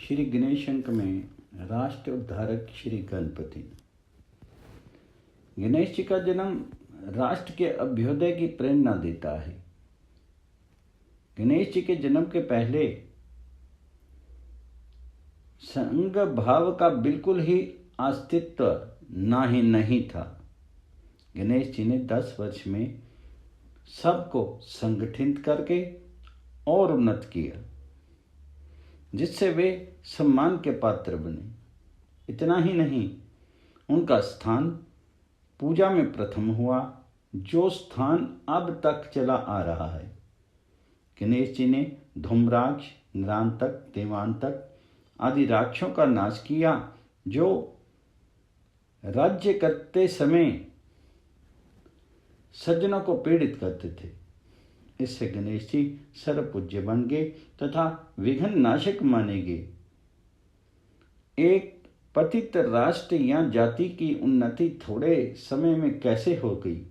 श्री गणेश अंक में राष्ट्र उद्धारक श्री गणपति। गणेश जी का जन्म राष्ट्र के अभ्युदय की प्रेरणा देता है। गणेश जी के जन्म के पहले संघ भाव का बिल्कुल ही अस्तित्व नहीं था। गणेश जी ने 10 वर्ष में सबको संगठित करके और उन्नत किया, जिससे वे सम्मान के पात्र बने। इतना ही नहीं, उनका स्थान पूजा में प्रथम हुआ, जो स्थान अब तक चला आ रहा है। गणेश जी ने धूम्राक्ष, नरांतक, देवांतक आदि राक्षसों का नाश किया, जो राज्य करते समय सज्जनों को पीड़ित करते थे। इससे गणेश जी सर्वपूज्य बन गए तथा विघ्न नाशक माने गए। एक पतित राष्ट्र या जाति की उन्नति थोड़े समय में कैसे हो गई,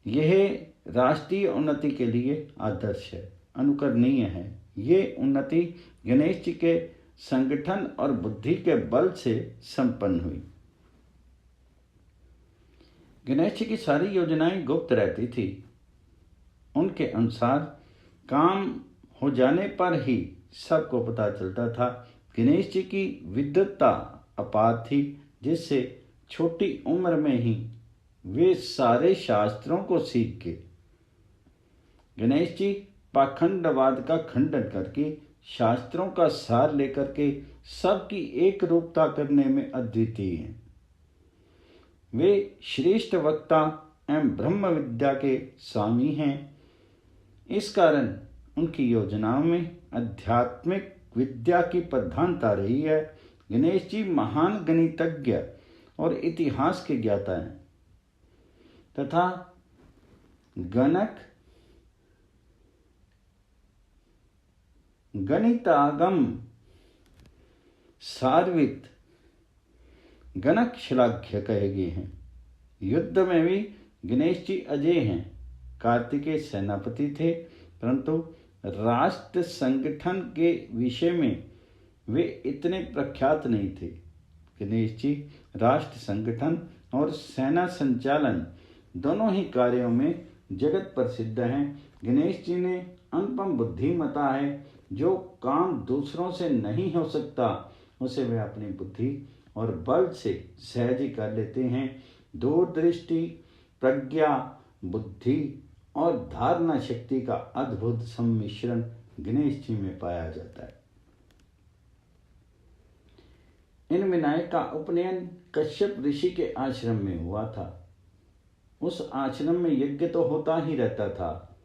यह राष्ट्रीय उन्नति के लिए आदर्श है, अनुकरणीय है। ये उन्नति गणेश जी के संगठन और बुद्धि के बल से संपन्न हुई। गणेश जी की सारी योजनाएं गुप्त रहती थी। उनके अनुसार काम हो जाने पर ही सबको पता चलता था। गणेश जी की विद्वत्ता अपार थी, जिससे छोटी उम्र में ही वे सारे शास्त्रों को सीख गए। गणेश जी पाखंडवाद का खंडन करके शास्त्रों का सार लेकर के सबकी एक रूपता करने में अद्वितीय हैं। वे श्रेष्ठ वक्ता एवं ब्रह्म विद्या के स्वामी हैं। इस कारण उनकी योजनाओं में आध्यात्मिक विद्या की प्रधानता रही है। गणेश जी महान गणितज्ञ और इतिहास के ज्ञाता हैं तथा गणक, गणितागम, सारवित, गणक श्लाघ्य कहे गए हैं। युद्ध में भी गणेश जी अजय हैं। कार्तिकेय सेनापति थे, परंतु राष्ट्र संगठन के विषय में वे इतने प्रख्यात नहीं थे। गणेश जी राष्ट्र संगठन और सेना संचालन दोनों ही कार्यों में जगत प्रसिद्ध हैं। गणेश जी ने अनुपम बुद्धिमता है। जो काम दूसरों से नहीं हो सकता, उसे वे अपनी बुद्धि और बल से सहज ही कर लेते हैं। दूरदृष्टि, प्रज्ञा, बुद्धि और धारणा शक्ति का अद्भुत सम्मिश्रण गणेश जी में पाया जाता है। इन विनायक का उपनयन कश्यप ऋषि के आश्रम में हुआ था। उस आश्रम में यज्ञ तो होता ही रहता था।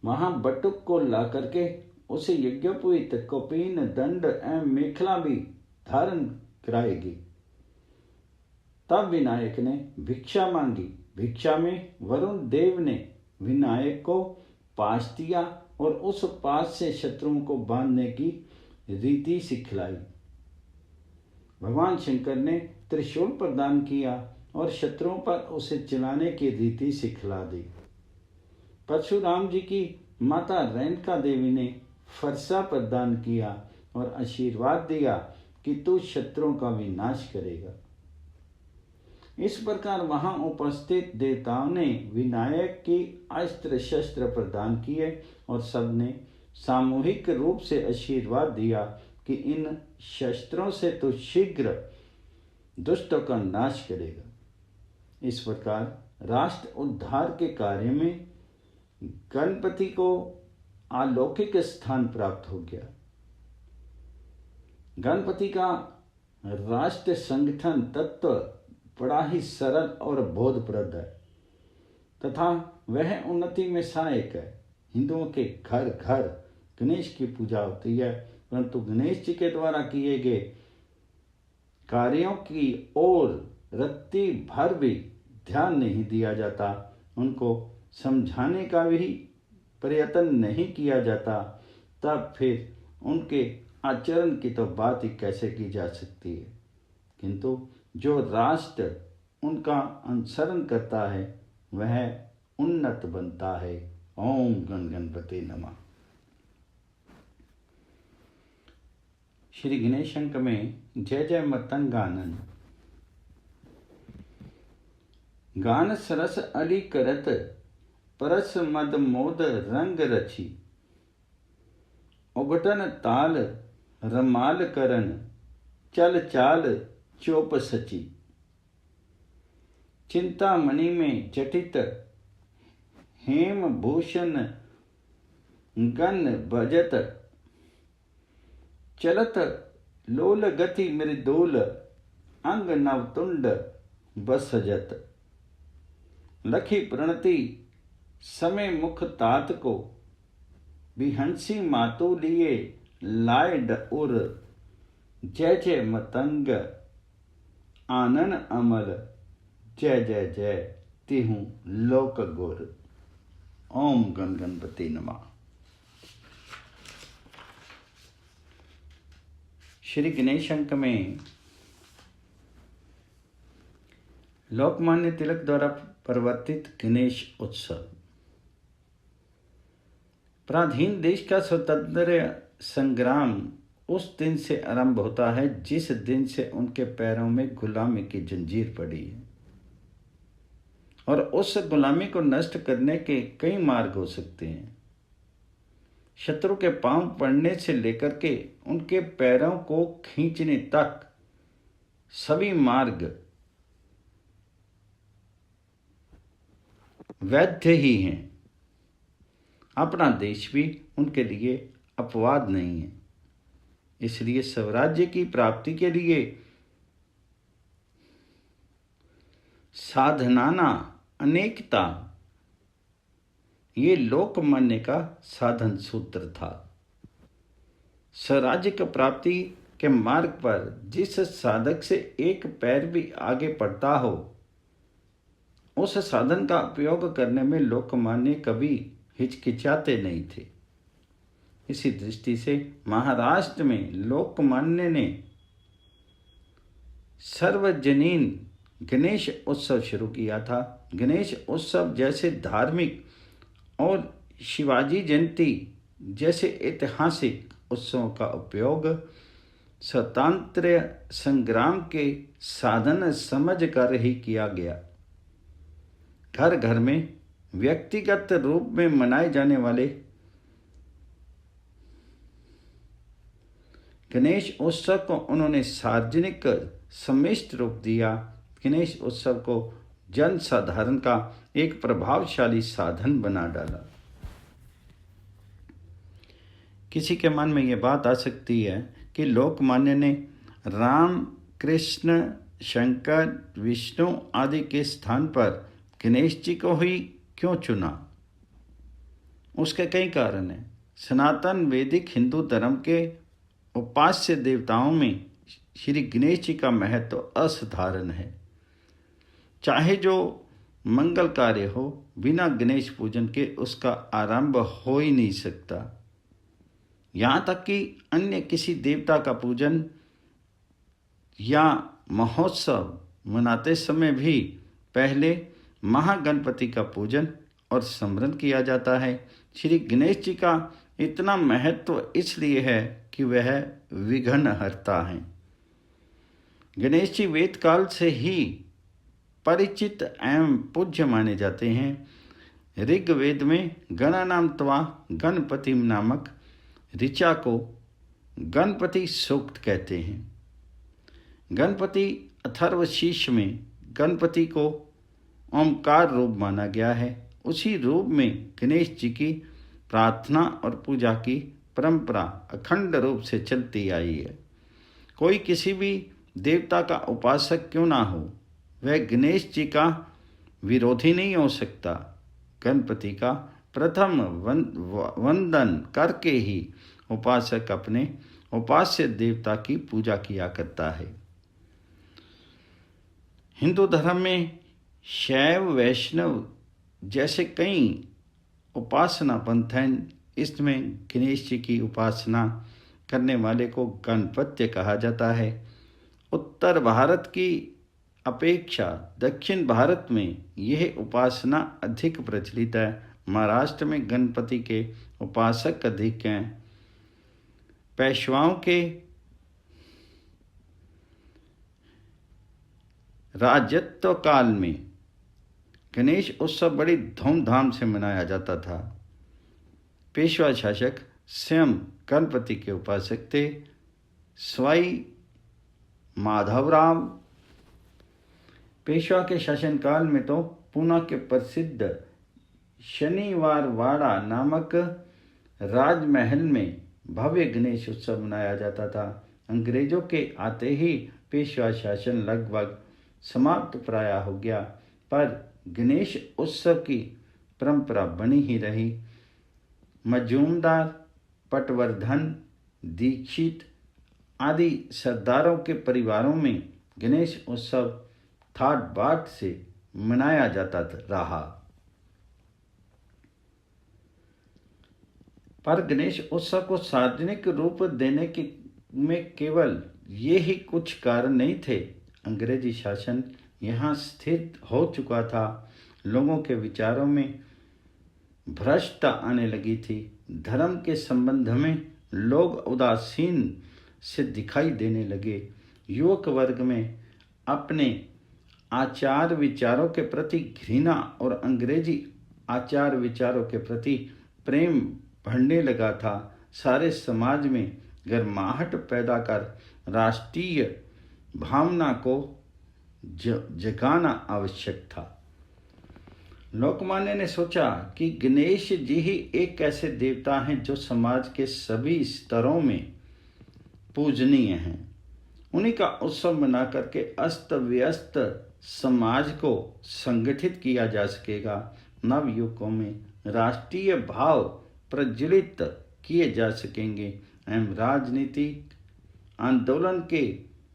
वहां बटुक को ला करके उसे यज्ञोपवीत कौपीन, दंड एवं मेखला भी धारण कराएगी। तब विनायक ने भिक्षा मांगी। भिक्षा में वरुण देव ने विनायक को पाश दिया और उस पाश से शत्रुओं को बांधने की रीति सिखलाई। भगवान शंकर ने त्रिशूल प्रदान किया और शत्रुओं पर उसे चलाने की रीति सिखला दी। परशुराम जी की माता रेणुका देवी ने फरसा प्रदान किया और आशीर्वाद दिया कि तू शत्रुओं का विनाश करेगा। इस प्रकार वहां उपस्थित देवताओं ने विनायक की अस्त्र शस्त्र प्रदान किए और सबने सामूहिक रूप से आशीर्वाद दिया कि इन शस्त्रों से तो शीघ्र दुष्टों का नाश करेगा। इस प्रकार राष्ट्र उद्धार के कार्य में गणपति को अलौकिक स्थान प्राप्त हो गया। गणपति का राष्ट्र संगठन तत्व बड़ा ही सरल और बोधप्रद है तथा वह उन्नति में सहायक है। हिंदुओं के घर घर गणेश की पूजा होती है, परंतु गणेश जी के द्वारा किए गए कार्यों की ओर रत्ती भर भी ध्यान नहीं दिया जाता। उनको समझाने का भी प्रयत्न नहीं किया जाता। तब फिर उनके आचरण की तो बात ही कैसे की जा सकती है। किंतु जो राष्ट्र उनका अनुसरण करता है वह उन्नत बनता है। ओम गण गणपति नमः। श्री गणेश अंक में जय जय मतन गानन। गान सरस अली करत परस मद मोद रंग रची। उगटन ताल रमाल करन चल चाल चोप सची। चिंतामणि में जटित हेम भूषण गन भजत। चलत लोल गति मृदोल अंग नवतुंड बसजत। लखी प्रणति समय मुख तात को बिहंसी मातु लिए लाए उर। जय जय मतंग आनन अमल जय जय जय तिहु लोक गुर। ओम गण गणपति नमः। श्री गणेश अंक में लोकमान्य तिलक द्वारा प्रवर्तित गणेश उत्सव। पराधीन देश का स्वतंत्र संग्राम उस दिन से आरंभ होता है जिस दिन से उनके पैरों में गुलामी की जंजीर पड़ी है। और उस गुलामी को नष्ट करने के कई मार्ग हो सकते हैं। शत्रु के पांव पड़ने से लेकर के उनके पैरों को खींचने तक सभी मार्ग वैध ही हैं। अपना देश भी उनके लिए अपवाद नहीं है। इसलिए स्वराज्य की प्राप्ति के लिए साधनाना अनेकता ये लोकमान्य का साधन सूत्र था। स्वराज्य की प्राप्ति के मार्ग पर जिस साधक से एक पैर भी आगे पड़ता हो उस साधन का उपयोग करने में लोकमान्य कभी हिचकिचाते नहीं थे। इसी दृष्टि से महाराष्ट्र में लोकमान्य ने सर्वजनीन गणेश उत्सव शुरू किया था। गणेश उत्सव जैसे धार्मिक और शिवाजी जयंती जैसे ऐतिहासिक उत्सवों का उपयोग स्वतंत्र संग्राम के साधन समझ कर ही किया गया। घर घर में व्यक्तिगत रूप में मनाए जाने वाले गणेश उत्सव को उन्होंने सार्वजनिक सम्मिलित रूप दिया। गणेश उत्सव को जन साधारण का एक प्रभावशाली साधन बना डाला। किसी के मन में यह बात आ सकती है कि लोकमान्य ने राम, कृष्ण, शंकर, विष्णु आदि के स्थान पर गणेश जी को ही क्यों चुना? उसके कई कारण हैं। सनातन वैदिक हिंदू धर्म के उपास्य देवताओं में श्री गणेश जी का महत्व असाधारण है। चाहे जो मंगल कार्य हो, बिना गणेश पूजन के उसका आरंभ हो ही नहीं सकता। यहाँ तक कि अन्य किसी देवता का पूजन या महोत्सव मनाते समय भी पहले महागणपति का पूजन और स्मरण किया जाता है। श्री गणेश जी का इतना महत्व इसलिए है कि वह विघ्नहर्ता हैं। गणेश जी वेद काल से ही परिचित एवं पूज्य माने जाते हैं। ऋग्वेद में गणानाम त्वा गणपति नामक ऋचा को गणपति सूक्त कहते हैं। गणपति अथर्वशीर्ष में गणपति को ओंकार रूप माना गया है। उसी रूप में गणेश जी की प्रार्थना और पूजा की परंपरा अखंड रूप से चलती आई है। कोई किसी भी देवता का उपासक क्यों ना हो, वह गणेश जी का विरोधी नहीं हो सकता। गणपति का प्रथम वंदन करके ही उपासक अपने उपास्य देवता की पूजा किया करता है। हिंदू धर्म में शैव, वैष्णव जैसे कई उपासना पंथ हैं। इसमें गणेश जी की उपासना करने वाले को गणपत्य कहा जाता है। उत्तर भारत की अपेक्षा दक्षिण भारत में यह उपासना अधिक प्रचलित है। महाराष्ट्र में गणपति के उपासक अधिक हैं। पेशवाओं के राजत्व काल में गणेश उत्सव बड़ी धूमधाम से मनाया जाता था। पेशवा शासक स्वयं गणपति के उपासक थे। स्वाई माधवराव पेशवा के शासनकाल में तो पूना के प्रसिद्ध शनिवारवाड़ा नामक राजमहल में भव्य गणेश उत्सव मनाया जाता था। अंग्रेजों के आते ही पेशवा शासन लगभग समाप्त प्राय हो गया, पर गणेश उत्सव की परंपरा बनी ही रही। मजूमदार, पटवर्धन, दीक्षित आदि सरदारों के परिवारों में गणेश उत्सव ठाट बाट से मनाया जाता रहा। पर गणेश उत्सव को सार्वजनिक रूप देने में केवल ये ही कुछ कारण नहीं थे। अंग्रेजी शासन यहाँ स्थिर हो चुका था। लोगों के विचारों में भ्रष्टता आने लगी थी। धर्म के संबंध में लोग उदासीन से दिखाई देने लगे। युवक वर्ग में अपने आचार विचारों के प्रति घृणा और अंग्रेजी आचार विचारों के प्रति प्रेम बढ़ने लगा था। सारे समाज में गर्माहट पैदा कर राष्ट्रीय भावना को जगाना आवश्यक था। लोकमान्य ने सोचा कि गणेश जी ही एक ऐसे देवता हैं जो समाज के सभी स्तरों में पूजनीय हैं। उन्हीं का उत्सव मना करके अस्त व्यस्त समाज को संगठित किया जा सकेगा। नवयुवकों में राष्ट्रीय भाव प्रज्वलित किए जा सकेंगे एवं राजनीतिक आंदोलन के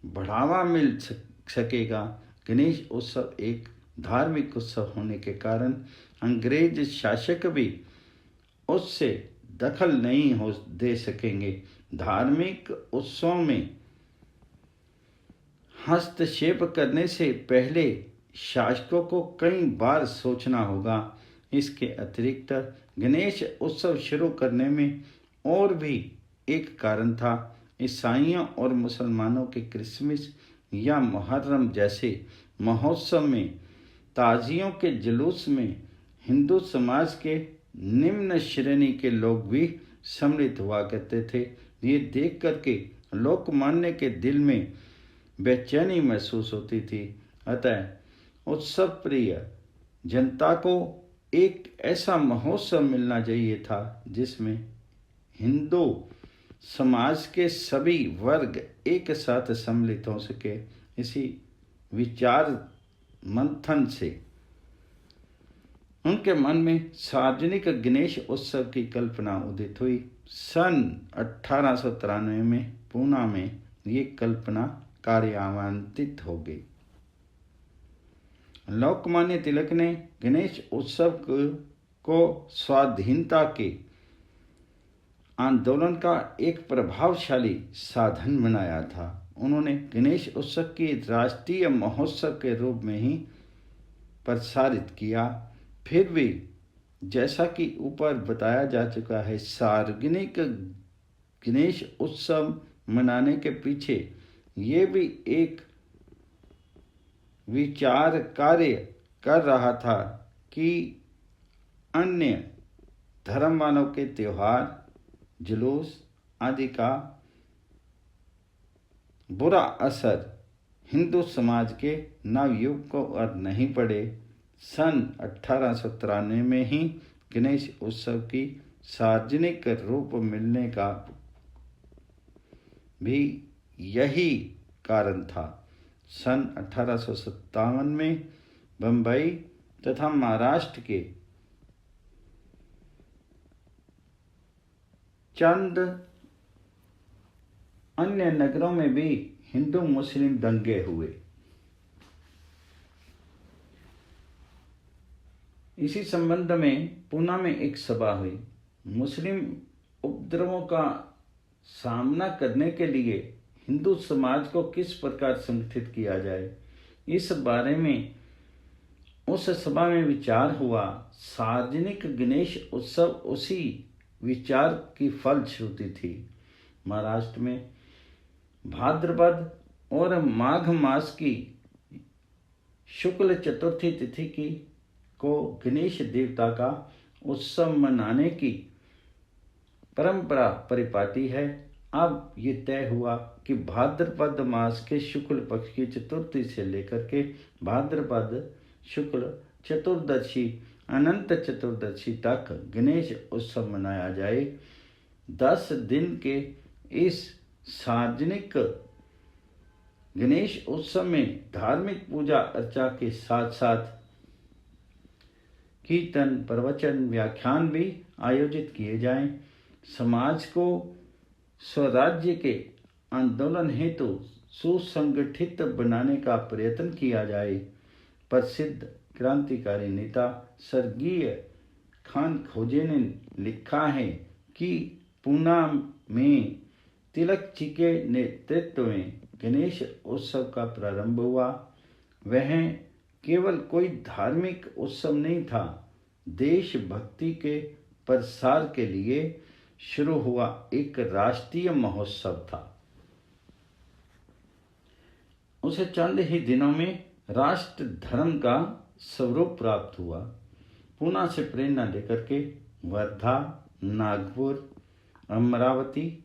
बढ़ावा मिल सकेगा। गणेश उत्सव एक धार्मिक उत्सव होने के कारण अंग्रेज शासक भी उससे दखल नहीं हो दे सकेंगे। धार्मिक उत्सव में हस्तक्षेप करने से पहले शासकों को कई बार सोचना होगा। इसके अतिरिक्त गणेश उत्सव शुरू करने में और भी एक कारण था। ईसाइयों और मुसलमानों के क्रिसमस या मुहर्रम जैसे महोत्सव में ताजियों के जुलूस में हिंदू समाज के निम्न श्रेणी के लोग भी सम्मिलित हुआ करते थे। ये देख करके लोकमान्य के दिल में बेचैनी महसूस होती थी। अतः उत्सव प्रिय जनता को एक ऐसा महोत्सव मिलना चाहिए था जिसमें हिंदू समाज के सभी वर्ग एक साथ सम्मिलित हो सके। इसी विचार मंथन से उनके मन में सार्वजनिक गणेश उत्सव की कल्पना उदित हुई। सन 1893 में पूना में ये कल्पना कार्यान्वित हो गई। लोकमान्य तिलक ने गणेश उत्सव को स्वाधीनता के आंदोलन का एक प्रभावशाली साधन बनाया था। उन्होंने गणेश उत्सव की राष्ट्रीय महोत्सव के रूप में ही प्रसारित किया। फिर भी जैसा कि ऊपर बताया जा चुका है, सार्वजनिक गणेश उत्सव मनाने के पीछे ये भी एक विचार कार्य कर रहा था कि अन्य धर्म वालों के त्योहार, जुलूस आदि का बुरा असर हिंदू समाज के नवयुग को और नहीं पड़े। सन 1893 में ही गणेश उत्सव की सार्वजनिक रूप मिलने का भी यही कारण था। सन 1857 में बंबई तथा महाराष्ट्र के चंद अन्य नगरों में भी हिंदू मुस्लिम दंगे हुए। इसी संबंध में पूना में एक सभा हुई। मुस्लिम उपद्रवों का सामना करने के लिए हिंदू समाज को किस प्रकार संगठित किया जाए, इस बारे में उस सभा में विचार हुआ। सार्वजनिक गणेश उत्सव उसी विचार की फलश्रुति थी। महाराष्ट्र में भाद्रपद और माघ मास की शुक्ल चतुर्थी तिथि की को गणेश देवता का उत्सव मनाने की परंपरा परिपाटी है। अब ये तय हुआ कि भाद्रपद मास के शुक्ल पक्ष की चतुर्थी से लेकर के भाद्रपद शुक्ल चतुर्दशी अनंत चतुर्दशी तक गणेश उत्सव मनाया जाए। 10 दिन के इस सार्वजनिक गणेश उत्सव में धार्मिक पूजा अर्चा के साथ साथ कीर्तन, प्रवचन, व्याख्यान भी आयोजित किए जाएं। समाज को स्वराज्य के आंदोलन हेतु सुसंगठित बनाने का प्रयत्न किया जाए। प्रसिद्ध क्रांतिकारी नेता स्वर्गीय खान खोजे ने लिखा है कि पूना में तिलक जी के नेतृत्व में गणेश उत्सव का प्रारंभ हुआ। वह केवल कोई धार्मिक उत्सव नहीं था, देशभक्ति के प्रसार के लिए शुरू हुआ एक राष्ट्रीय महोत्सव था। उसे चंद ही दिनों में राष्ट्र धर्म का स्वरूप प्राप्त हुआ। पूना से प्रेरणा लेकर के वर्धा, नागपुर, अमरावती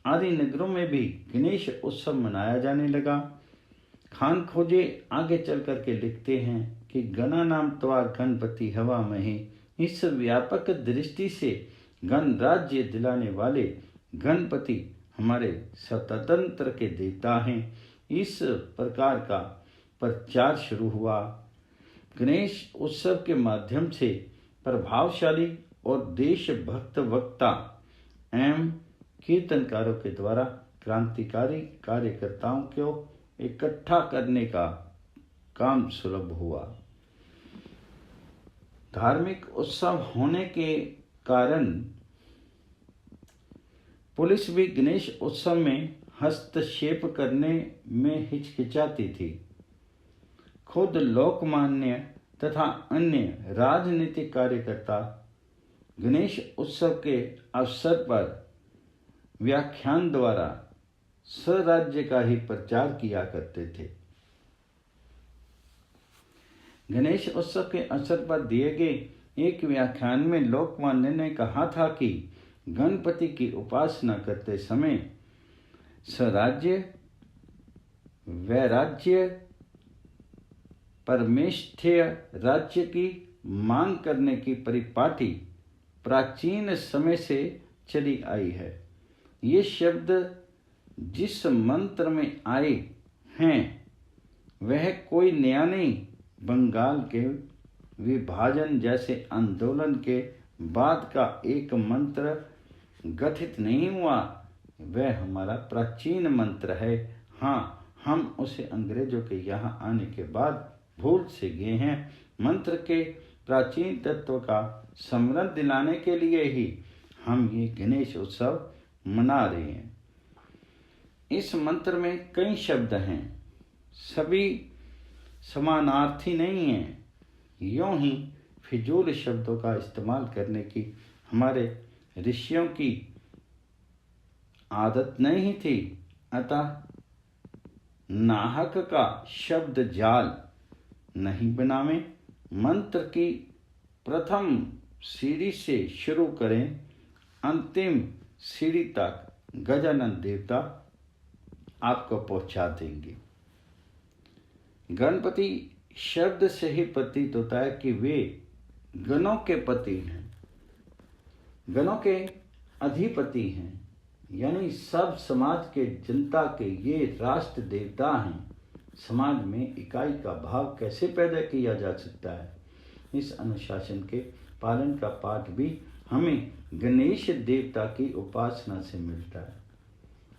आदि नगरों में भी गणेश उत्सव मनाया जाने लगा। खान खोजे आगे चल करके लिखते हैं कि गणानाम त्वा गणपति हवा महे, इस व्यापक दृष्टि से गणराज्य दिलाने वाले गणपति हमारे स्वतंत्र के देवता हैं। इस प्रकार का प्रचार शुरू हुआ। गणेश उत्सव के माध्यम से प्रभावशाली और देशभक्त वक्ता एवं कीर्तनकारों के द्वारा क्रांतिकारी कार्यकर्ताओं को इकट्ठा करने का काम सुलभ हुआ। धार्मिक उत्सव होने के कारण पुलिस भी गणेश उत्सव में हस्तक्षेप करने में हिचकिचाती थी। खुद लोकमान्य तथा अन्य राजनीतिक कार्यकर्ता गणेश उत्सव के अवसर पर व्याख्यान द्वारा स्वराज्य का ही प्रचार किया करते थे। गणेश उत्सव के अवसर पर दिए गए एक व्याख्यान में लोकमान्य ने कहा था कि गणपति की उपासना करते समय स्वराज्य, वैराज्य, परमेष्ठ्य राज्य की मांग करने की परिपाटी प्राचीन समय से चली आई है। ये शब्द जिस मंत्र में आए हैं वह कोई नया नहीं, बंगाल के विभाजन जैसे आंदोलन के बाद का एक मंत्र गठित नहीं हुआ, वह हमारा प्राचीन मंत्र है। हाँ, हम उसे अंग्रेजों के यहाँ आने के बाद भूल से गए हैं। मंत्र के प्राचीन तत्व का स्मरण दिलाने के लिए ही हम ये गणेश उत्सव मना रहे हैं। इस मंत्र में कई शब्द हैं, सभी समानार्थी नहीं हैं। यूं ही फिजूल शब्दों का इस्तेमाल करने की हमारे ऋषियों की आदत नहीं थी, अतः नाहक का शब्द जाल नहीं बनावें। मंत्र की प्रथम सीढ़ी से शुरू करें, अंतिम सीढ़ी तक गजानन देवता आपको पहुंचा देंगे। गणपति शब्द से ही प्रतीत होता है कि वे गणों के पति हैं, गणों के अधिपति हैं, यानी सब समाज के जनता के ये राष्ट्र देवता हैं। समाज में इकाई का भाव कैसे पैदा किया जा सकता है, इस अनुशासन के पालन का पाठ भी हमें गणेश देवता की उपासना से मिलता है।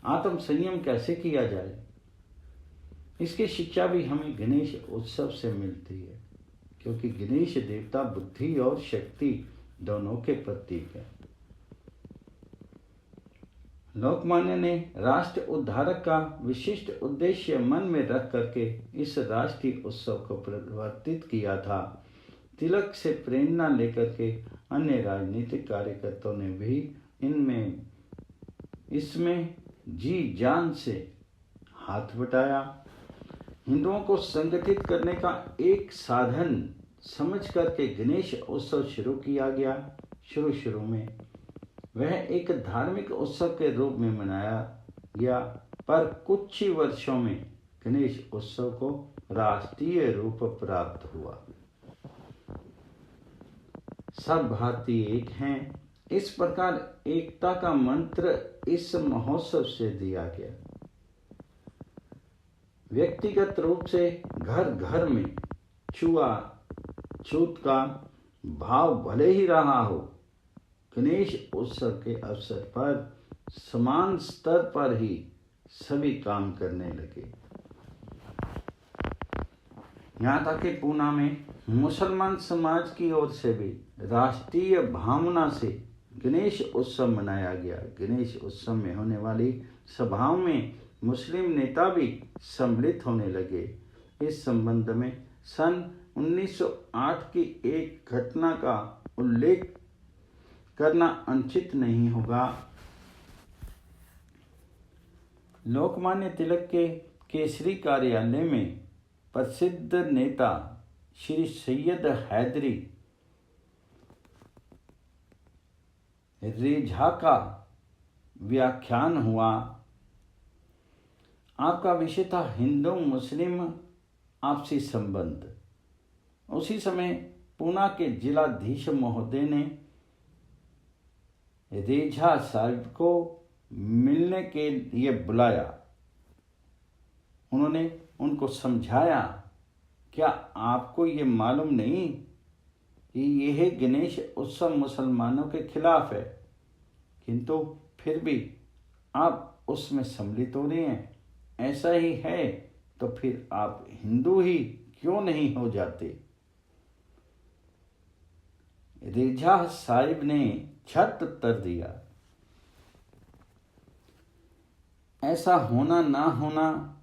आत्म संयम कैसे किया जाए, इसकी शिक्षा भी हमें गणेश उत्सव से मिलती है, क्योंकि गणेश देवता बुद्धि और शक्ति दोनों के प्रतीक है। लोकमान्य ने राष्ट्र उद्धारक का विशिष्ट उद्देश्य मन में रख करके इस राष्ट्रीय उत्सव को परिवर्तित किया था। तिलक से प्रेरणा लेकर के अन्य राजनीतिक कार्यकर्ताओं ने भी इसमें जी जान से हाथ बटाया। हिंदुओं को संगठित करने का एक साधन समझ करके गणेश उत्सव शुरू किया गया। शुरू में वह एक धार्मिक उत्सव के रूप में मनाया गया, पर कुछ ही वर्षों में गणेश उत्सव को राष्ट्रीय रूप प्राप्त हुआ। सब भारतीय एक हैं, इस प्रकार एकता का मंत्र इस महोत्सव से दिया गया। व्यक्तिगत रूप से घर घर में छूत का भाव भले ही रहा हो, गणेश उत्सव के अवसर पर समान स्तर पर ही सभी काम करने लगे। यहाँ तक कि पूना में मुसलमान समाज की ओर से भी राष्ट्रीय भावना से गणेश उत्सव मनाया गया। गणेश उत्सव में होने वाली सभाओं में मुस्लिम नेता भी सम्मिलित होने लगे। इस संबंध में सन 1908 की एक घटना का उल्लेख करना अनुचित नहीं होगा। लोकमान्य तिलक के केसरी कार्यालय में प्रसिद्ध नेता श्री सैयद हैदरी रेझा का व्याख्यान हुआ। आपका विषय था हिंदू मुस्लिम आपसी संबंध। उसी समय पूना के जिलाधीश महोदय ने रेझा साहब को मिलने के लिए बुलाया। उन्होंने उनको समझाया, क्या आपको ये मालूम नहीं कि यह गणेश उत्सव मुसलमानों के खिलाफ है, किंतु फिर भी आप उसमें सम्मिलित हो रहे हैं। ऐसा ही है तो फिर आप हिंदू ही क्यों नहीं हो जाते। रेझा साहिब ने झट उत्तर दिया, ऐसा होना ना होना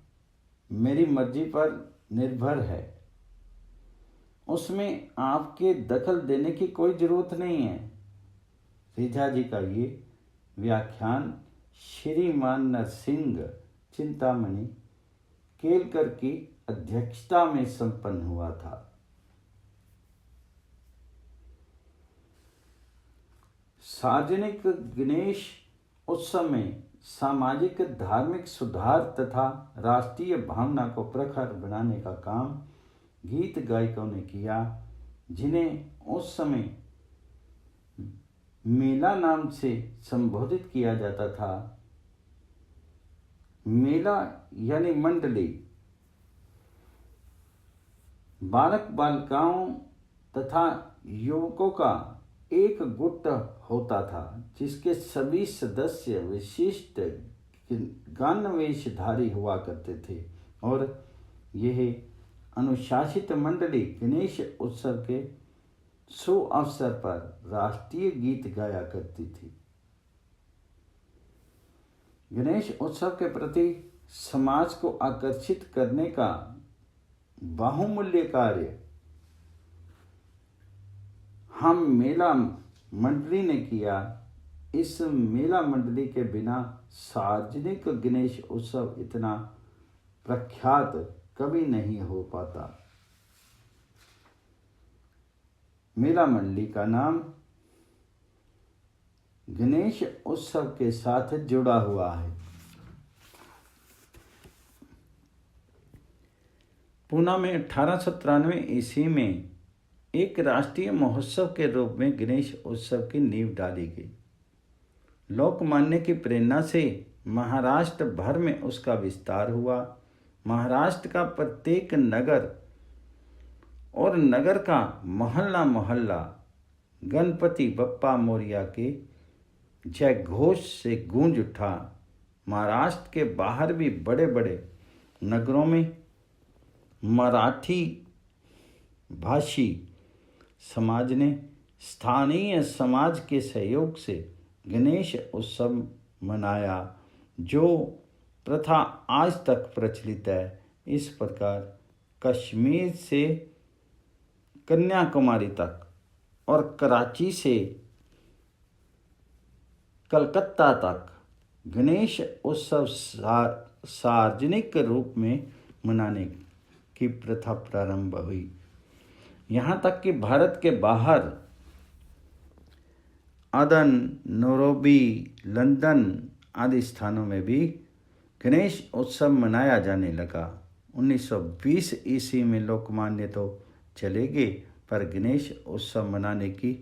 मेरी मर्जी पर निर्भर है, उसमें आपके दखल देने की कोई जरूरत नहीं है। रेझा जी का ये व्याख्यान श्रीमान नरसिंह चिंतामणि केलकर की अध्यक्षता में संपन्न हुआ था। सार्वजनिक गणेश उत्सव में सामाजिक धार्मिक सुधार तथा राष्ट्रीय भावना को प्रखर बनाने का काम गीत गायकों ने किया, जिन्हें उस समय मेला नाम से संबोधित किया जाता था। मेला यानी मंडली बालक बालिकाओं तथा युवकों का एक गुट होता था, जिसके सभी सदस्य विशिष्ट गणवेशधारी हुआ करते थे और यह अनुशासित मंडली गणेश उत्सव के शुभ अवसर पर राष्ट्रीय गीत गाया करती थी। गणेश उत्सव के प्रति समाज को आकर्षित करने का बहुमूल्य कार्य हम मेला मंडली ने किया। इस मेला मंडली के बिना सार्वजनिक गणेश उत्सव इतना प्रख्यात कभी नहीं हो पाता। मेला मंडली का नाम गणेश उत्सव के साथ जुड़ा हुआ है। पूना में 1893 ईस्वी में एक राष्ट्रीय महोत्सव के रूप में गणेश उत्सव की नींव डाली गई। लोकमान्य की प्रेरणा से महाराष्ट्र भर में उसका विस्तार हुआ। महाराष्ट्र का प्रत्येक नगर और नगर का मोहल्ला मोहल्ला गणपति बप्पा मोरिया के जय घोष से गूंज उठा। महाराष्ट्र के बाहर भी बड़े बड़े नगरों में मराठी भाषी समाज ने स्थानीय समाज के सहयोग से गणेश उत्सव मनाया, जो प्रथा आज तक प्रचलित है। इस प्रकार कश्मीर से कन्याकुमारी तक और कराची से कलकत्ता तक गणेश उत्सव सार्वजनिक रूप में मनाने की प्रथा प्रारंभ हुई। यहाँ तक कि भारत के बाहर अदन, नैरोबी, लंदन आदि स्थानों में भी गणेश उत्सव मनाया जाने लगा। 1920 ईस्वी में लोकमान्य तो चले गए, पर गणेश उत्सव मनाने की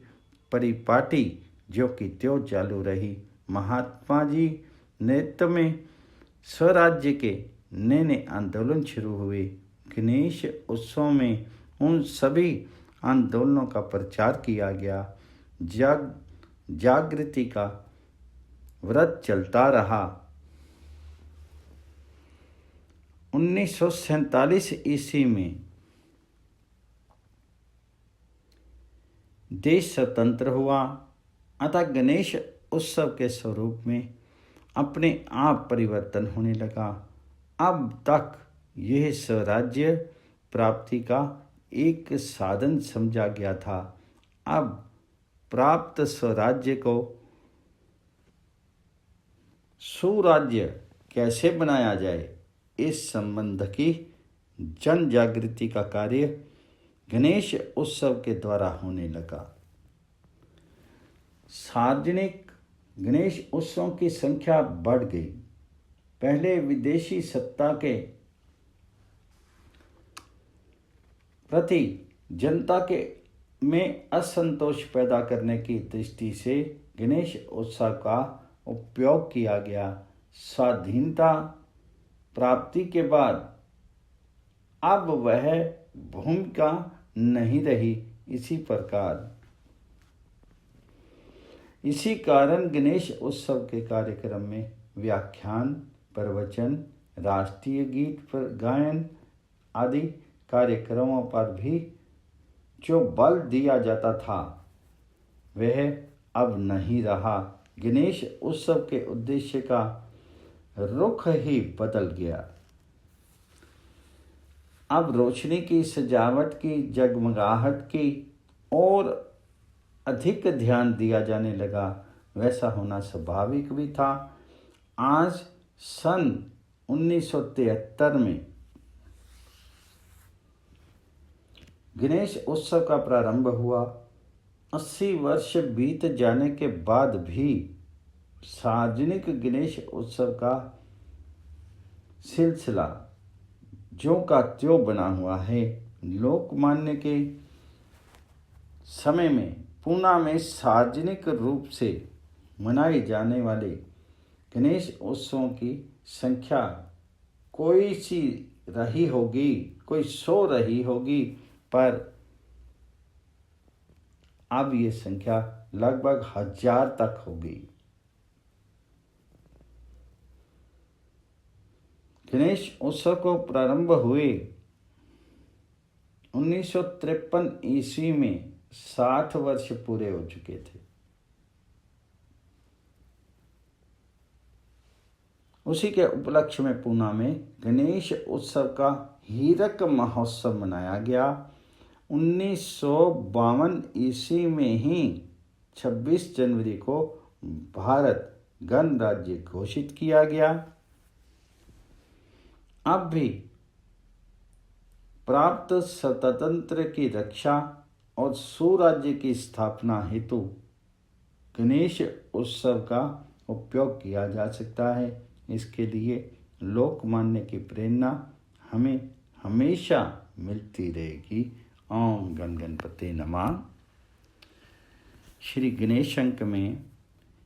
परिपाटी जो कि त्यों चालू रही। महात्मा जी नेतृत्व में स्वराज्य के नए नए आंदोलन शुरू हुए। गणेश उत्सव में उन सभी आंदोलनों का प्रचार किया गया। जागृति का व्रत चलता रहा। 1947 ईस्वी में देश स्वतंत्र हुआ, अतः गणेश उत्सव के स्वरूप में अपने आप परिवर्तन होने लगा। अब तक यह स्वराज्य प्राप्ति का एक साधन समझा गया था। अब प्राप्त स्वराज्य को सुराज्य कैसे बनाया जाए, इस संबंध की जन जागृति का कार्य गणेश उत्सव के द्वारा होने लगा। सार्वजनिक गणेश उत्सवों की संख्या बढ़ गई। पहले विदेशी सत्ता के प्रति जनता के में असंतोष पैदा करने की दृष्टि से गणेश उत्सव का उपयोग किया गया। स्वाधीनता प्राप्ति के बाद अब वह भूमिका नहीं रही। इसी कारण गणेश उत्सव के कार्यक्रम में व्याख्यान, प्रवचन, राष्ट्रीय गीत पर गायन आदि कार्यक्रमों पर भी जो बल दिया जाता था वह अब नहीं रहा। गणेश उत्सव के उद्देश्य का रुख ही बदल गया। अब रोशनी की, सजावट की, जगमगाहट की और अधिक ध्यान दिया जाने लगा। वैसा होना स्वाभाविक भी था। आज सन 1973 में गणेश उत्सव का प्रारंभ हुआ। 80 वर्ष बीत जाने के बाद भी सार्वजनिक गणेश उत्सव का सिलसिला ज्यों का त्यों बना हुआ है। लोकमान्य के समय में पूना में सार्वजनिक रूप से मनाए जाने वाले गणेश उत्सवों की संख्या कोई सी रही होगी, कोई 100 रही होगी, पर अब ये संख्या लगभग 1000 तक हो गई। गणेश उत्सव को प्रारंभ हुए 1953 ईस्वी में 60 वर्ष पूरे हो चुके थे। उसी के उपलक्ष्य में पूना में गणेश उत्सव का हीरक महोत्सव मनाया गया। 1952 ईस्वी में ही 26 जनवरी को भारत गणराज्य घोषित किया गया। अब भी प्राप्त स्वतंत्र की रक्षा और सुराज्य की स्थापना हेतु गणेश उत्सव का उपयोग किया जा सकता है। इसके लिए लोकमान्य की प्रेरणा हमें हमेशा मिलती रहेगी। ओम गण गणपते नमः। श्री गणेश अंक में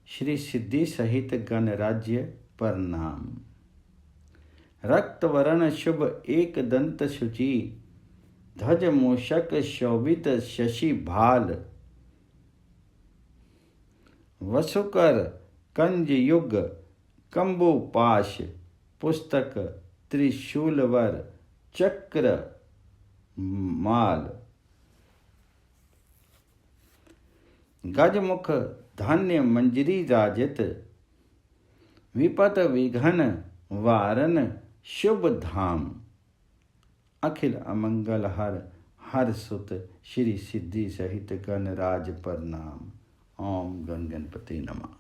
श्री सिद्धि सहित गणराज्य प्रणाम। रक्त वर्ण शुभ एक दंत शुचि, ध्वज मूषक शोभित शशि भाल, वसुकर कंज युग कंबु पाश, पुस्तक त्रिशूलवर चक्र माल, गजमुख धान्य मंजरी राजत, विपत विघन वारन शुभ धाम, अखिल अमंगल हर सुत श्री सिद्धि सहित गणराज प्रणाम। ओम गण गणपति नमः।